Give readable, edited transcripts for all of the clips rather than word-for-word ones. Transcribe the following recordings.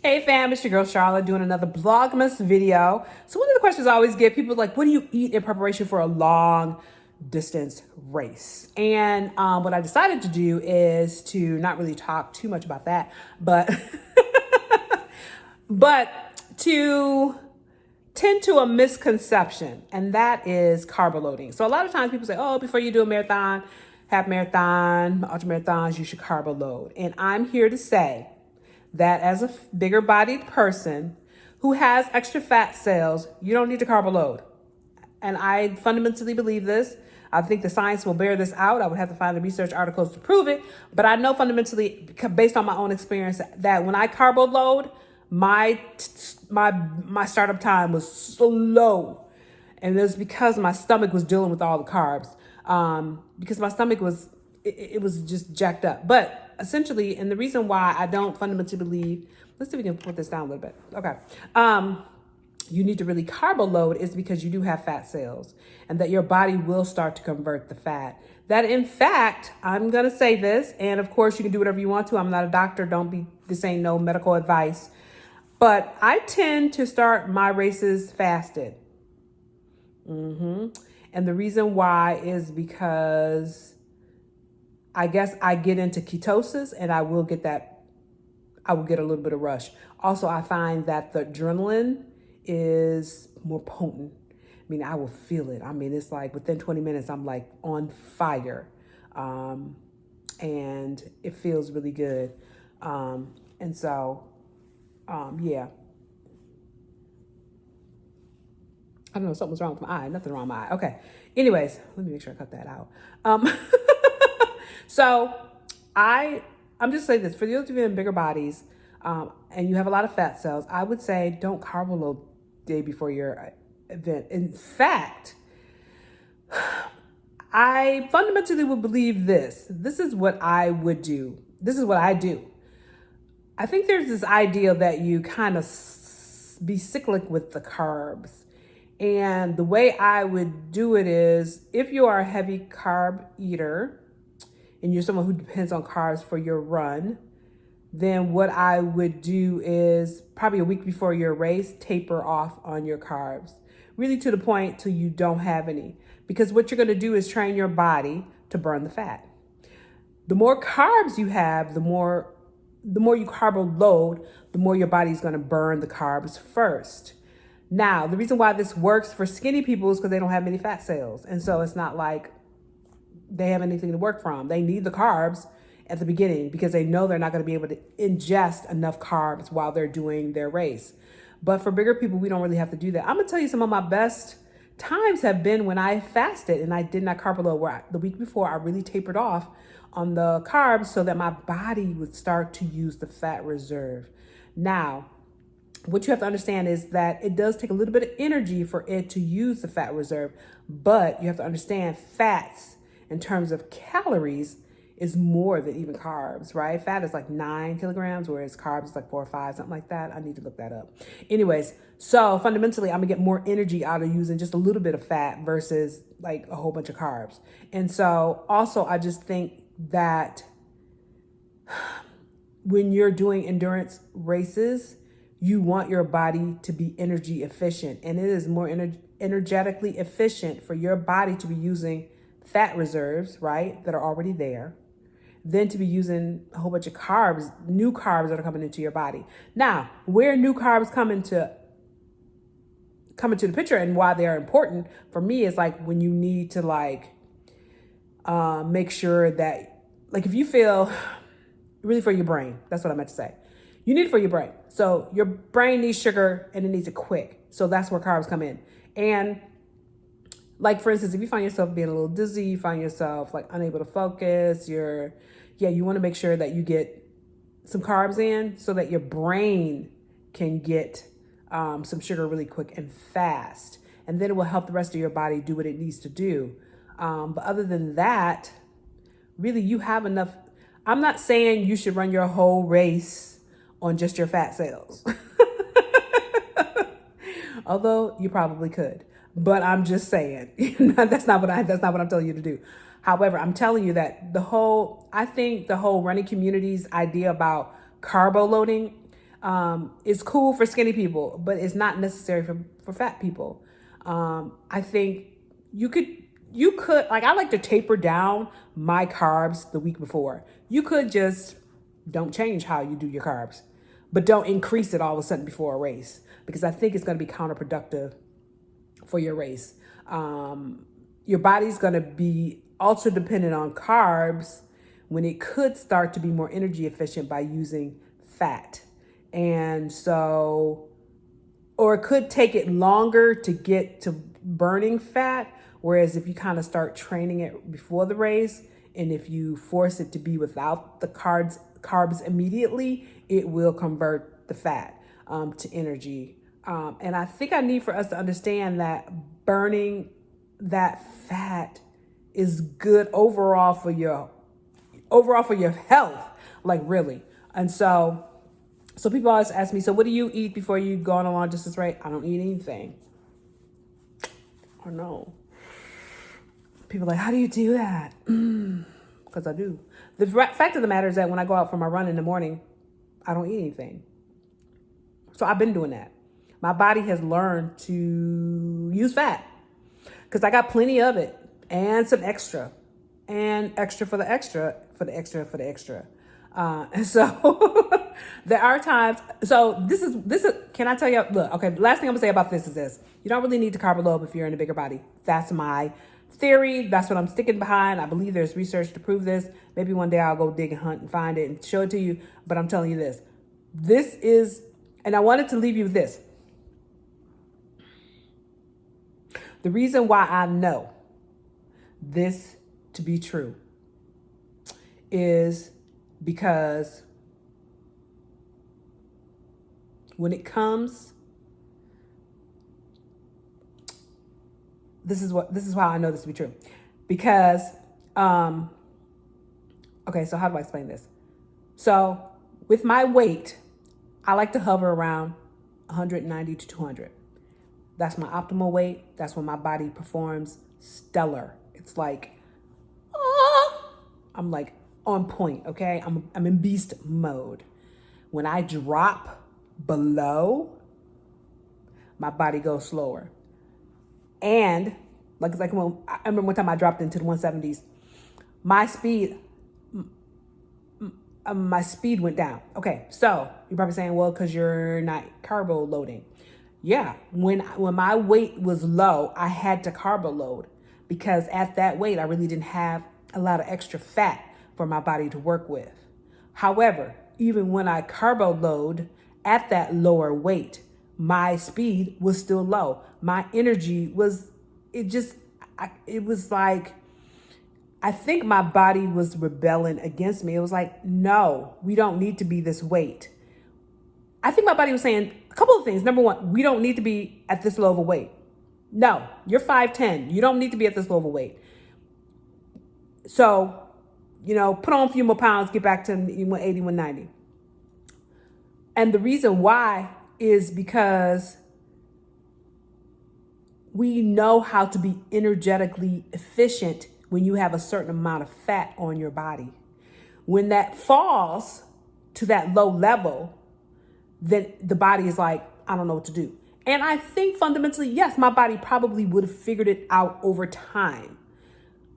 Hey fam, it's your girl Charlotte doing another Vlogmas video. So one of the questions I always get, people are like, what do you eat in preparation for a long distance race? And what I decided to do is to not really talk too much about that, but but to tend to a misconception, and that is Carboloading. So a lot of times people say, oh, before you do a marathon, half marathon, ultra marathons, you should Carboload. And I'm here to say that as a bigger bodied person who has extra fat cells, you don't need to Carboload. And I fundamentally believe this. I think the science will bear this out. I would have to find the research articles to prove it. But I know fundamentally, based on my own experience, that when I Carboload, my startup time was slow. And it was because my stomach was dealing with all the carbs. Because my stomach was, it was just jacked up. But essentially, and the reason why I don't fundamentally believe, let's see if we can put this down a little bit. Okay. You need to really Carboload is because you do have fat cells and that your body will start to convert the fat. That in fact, I'm going to say this, and of course you can do whatever you want to. I'm not a doctor. This ain't no medical advice. But I tend to start my races fasted. And the reason why is because I guess I get into ketosis and I will get a little bit of rush. Also, I find that the adrenaline is more potent. I mean, I will feel it. I mean, it's like within 20 minutes, I'm like on fire. And it feels really good. And so, yeah. I don't know, something's wrong with my eye. Nothing wrong with my eye. Okay. Anyways, let me make sure I cut that out. So I'm just saying this, for those of you in bigger bodies, and you have a lot of fat cells, I would say don't Carboload day before your event. In fact, I fundamentally would believe this. This is what I would do. This is what I do. I think there's this idea that you kind of be cyclic with the carbs. And the way I would do it is, if you are a heavy carb eater and you're someone who depends on carbs for your run, then what I would do is probably a week before your race, taper off on your carbs, really to the point till you don't have any. Because what you're going to do is train your body to burn the fat. The more carbs you have, the more you Carboload, the more your body's going to burn the carbs first. Now, the reason why this works for skinny people is because they don't have many fat cells. And so it's not like they have anything to work from. They need the carbs at the beginning because they know they're not going to be able to ingest enough carbs while they're doing their race. But for bigger people, we don't really have to do that. I'm going to tell you some of my best times have been when I fasted and I did not Carboload, where the week before I really tapered off on the carbs so that my body would start to use the fat reserve. Now, what you have to understand is that it does take a little bit of energy for it to use the fat reserve, but you have to understand fats in terms of calories is more than even carbs, right? Fat is like 9 kilograms, whereas carbs is like 4 or 5, something like that. I need to look that up. Anyways, so fundamentally, I'm gonna get more energy out of using just a little bit of fat versus like a whole bunch of carbs. And so also, I just think that when you're doing endurance races, you want your body to be energy efficient, and it is more energetically efficient for your body to be using fat reserves, right, that are already there, than to be using a whole bunch of carbs, new carbs that are coming into your body. Now, where new carbs come into the picture and why they are important for me is like when you need to like make sure that, like, if you feel really for your brain, that's what I meant to say. You need it for your brain. So your brain needs sugar and it needs it quick. So that's where carbs come in. And like, for instance, if you find yourself being a little dizzy, you find yourself like unable to focus, you want to make sure that you get some carbs in so that your brain can get some sugar really quick and fast. And then it will help the rest of your body do what it needs to do. But other than that, really you have enough. I'm not saying you should run your whole race on just your fat cells. Although you probably could, but I'm just saying, that's not what I'm telling you to do. However, I'm telling you that I think the whole running community's idea about Carboloading, It's cool for skinny people, but it's not necessary for fat people. I think you could, like, I like to taper down my carbs the week before. You could just don't change how you do your carbs, but don't increase it all of a sudden before a race, because I think it's going to be counterproductive for your race. Your body's going to be ultra dependent on carbs when it could start to be more energy efficient by using fat. And so, or it could take it longer to get to burning fat. Whereas if you kind of start training it before the race, and if you force it to be without the carbs immediately, it will convert the fat to energy. And I think I need for us to understand that burning that fat is good overall for your health, like really. And so people always ask me, so what do you eat before you go on a long distance race? I don't eat anything. Or no. People are like, how do you do that? Because I do. The fact of the matter is that when I go out for my run in the morning, I don't eat anything. So I've been doing that. My body has learned to use fat because I got plenty of it and some extra and extra for the extra, for the extra, for the extra. And so there are times. So this is, can I tell you, look, okay. The last thing I'm gonna say about this is this: you don't really need to Carboload if you're in a bigger body. That's my theory. That's what I'm sticking behind. I believe there's research to prove this. Maybe one day I'll go dig and hunt and find it and show it to you. But I'm telling you this is, and I wanted to leave you with this. The reason why I know this to be true is because when it comes, this is how I know this to be true. Because, okay, so how do I explain this? So with my weight, I like to hover around 190 to 200. That's my optimal weight. That's when my body performs stellar. It's like, I'm like on point, okay? I'm in beast mode. When I drop below, my body goes slower. And like when I remember one time I dropped into the 170s, my speed went down. Okay, so you're probably saying, well, because you're not carbo loading. Yeah, when my weight was low, I had to carbo load because at that weight, I really didn't have a lot of extra fat for my body to work with. However, even when I carbo load at that lower weight, my speed was still low. My energy was, it was like, I think my body was rebelling against me. It was like, no, we don't need to be this weight. I think my body was saying a couple of things. Number one, we don't need to be at this low of a weight. No, you're 5'10". You don't need to be at this low of a weight. So, put on a few more pounds, get back to 180, 190. And the reason why is because we know how to be energetically efficient when you have a certain amount of fat on your body. When that falls to that low level, then the body is like, I don't know what to do. And I think fundamentally, yes, my body probably would have figured it out over time.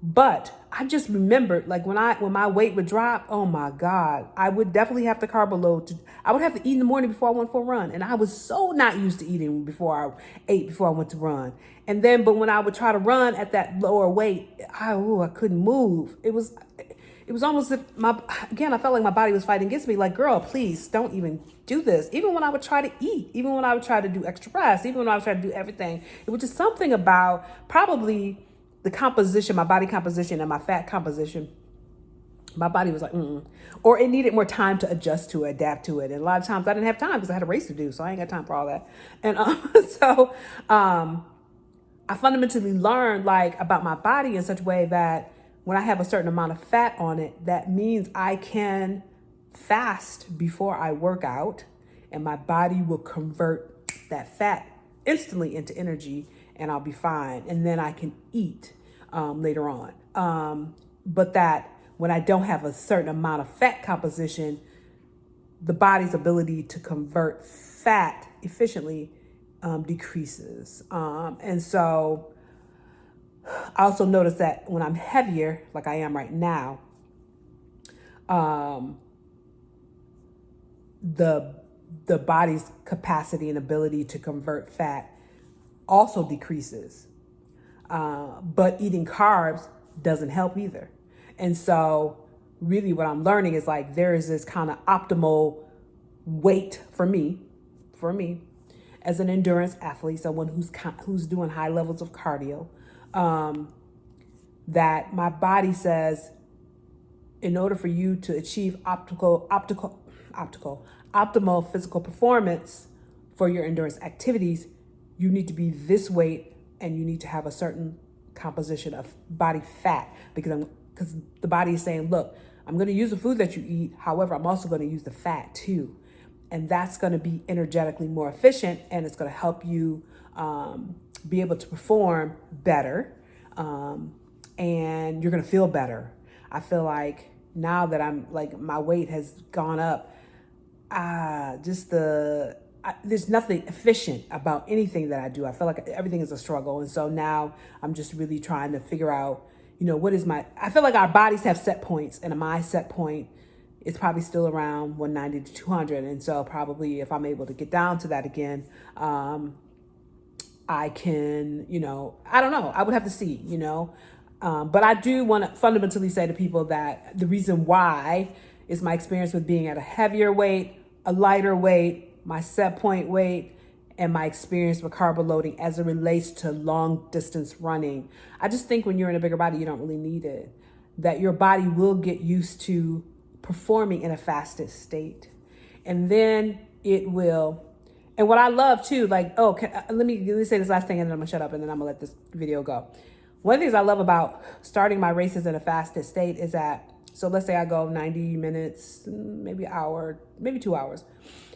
But I just remembered, like when my weight would drop, oh my God, I would definitely have to carbo load. I would have to eat in the morning before I went for a run. And I was so not used to eating before I went to run. And then, but when I would try to run at that lower weight, I couldn't move. It was almost if I felt like my body was fighting against me. Like, girl, please don't even do this. Even when I would try to eat, even when I would try to do extra rest, even when I would try to do everything, it was just something about probably the composition, my body composition and my fat composition. My body was like, or it needed more time to adjust to it, adapt to it. And a lot of times I didn't have time because I had a race to do. So I ain't got time for all that. And I fundamentally learned about my body in such a way that when I have a certain amount of fat on it, that means I can fast before I work out and my body will convert that fat instantly into energy and I'll be fine. And then I can eat later on. But that when I don't have a certain amount of fat composition, the body's ability to convert fat efficiently decreases. And so I also notice that when I'm heavier, like I am right now, the body's capacity and ability to convert fat also decreases. But eating carbs doesn't help either. And so really what I'm learning is like there is this kind of optimal weight for me as an endurance athlete, someone who's doing high levels of cardio, that my body says, in order for you to achieve optimal physical performance for your endurance activities, you need to be this weight and you need to have a certain composition of body fat, because the body is saying, look, I'm going to use the food that you eat. However, I'm also going to use the fat too. And that's going to be energetically more efficient, and it's going to help you be able to perform better, and you're going to feel better. I feel like now that I'm like, my weight has gone up, there's nothing efficient about anything that I do. I feel like everything is a struggle. And so now I'm just really trying to figure out, I feel like our bodies have set points, and my set point is probably still around 190 to 200. And so probably if I'm able to get down to that again, I can, I don't know. I would have to see, but I do want to fundamentally say to people that the reason why is my experience with being at a heavier weight, a lighter weight, my set point weight, and my experience with Carboloading as it relates to long distance running. I just think when you're in a bigger body, you don't really need it. That your body will get used to performing in a fasted state. And then it will. And what I love too, like, let me say this last thing and then I'm gonna shut up and then I'm gonna let this video go. One of the things I love about starting my races in a fasted state is that, so let's say I go 90 minutes, maybe an hour, maybe 2 hours,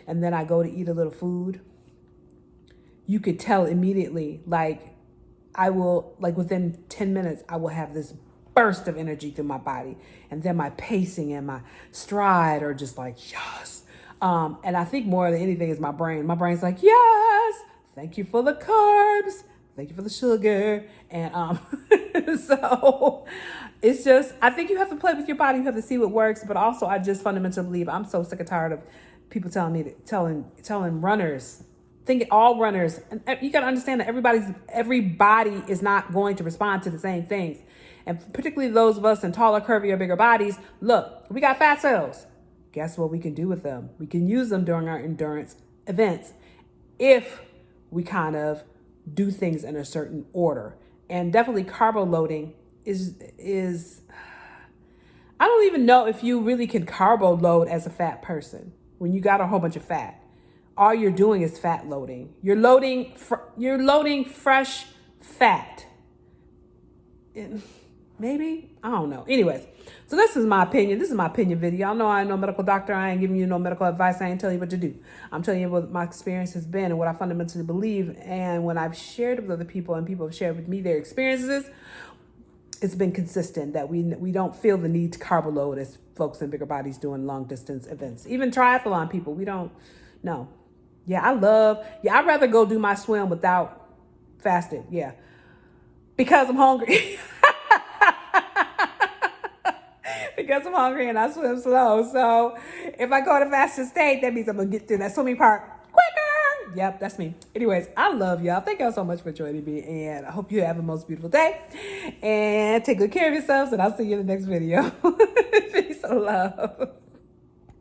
and then I go to eat a little food. You could tell immediately, like I will, like within 10 minutes, I will have this burst of energy through my body. And then my pacing and my stride are just like, yes. And I think more than anything is my brain. My brain's like, yes, thank you for the carbs. Thank you for the sugar. And so it's just, I think you have to play with your body. You have to see what works. But also, I just fundamentally believe, I'm so sick and tired of people telling runners, thinking all runners, and you got to understand that everybody is not going to respond to the same things. And particularly those of us in taller, curvier, bigger bodies, look, we got fat cells. Guess what we can do with them? We can use them during our endurance events if we kind of do things in a certain order. And definitely Carboloading is I don't even know if you really can carbo load as a fat person when you got a whole bunch of fat. All you're doing is fat loading. You're loading fresh fat. Maybe, I don't know. Anyways, so this is my opinion. This is my opinion video. Y'all know I ain't no medical doctor. I ain't giving you no medical advice. I ain't telling you what to do. I'm telling you what my experience has been and what I fundamentally believe. And when I've shared with other people and people have shared with me their experiences, it's been consistent that we don't feel the need to carbo load as folks in bigger bodies doing long distance events. Even triathlon people, we don't know. Yeah, I'd rather go do my swim without fasting. Yeah, because I'm hungry. Because I'm hungry and I swim slow. So if I go to fasted state, that means I'm going to get through that swimming part quicker. Yep, that's me. Anyways, I love y'all. Thank y'all so much for joining me. And I hope you have a most beautiful day. And take good care of yourselves. And I'll see you in the next video. Peace and love.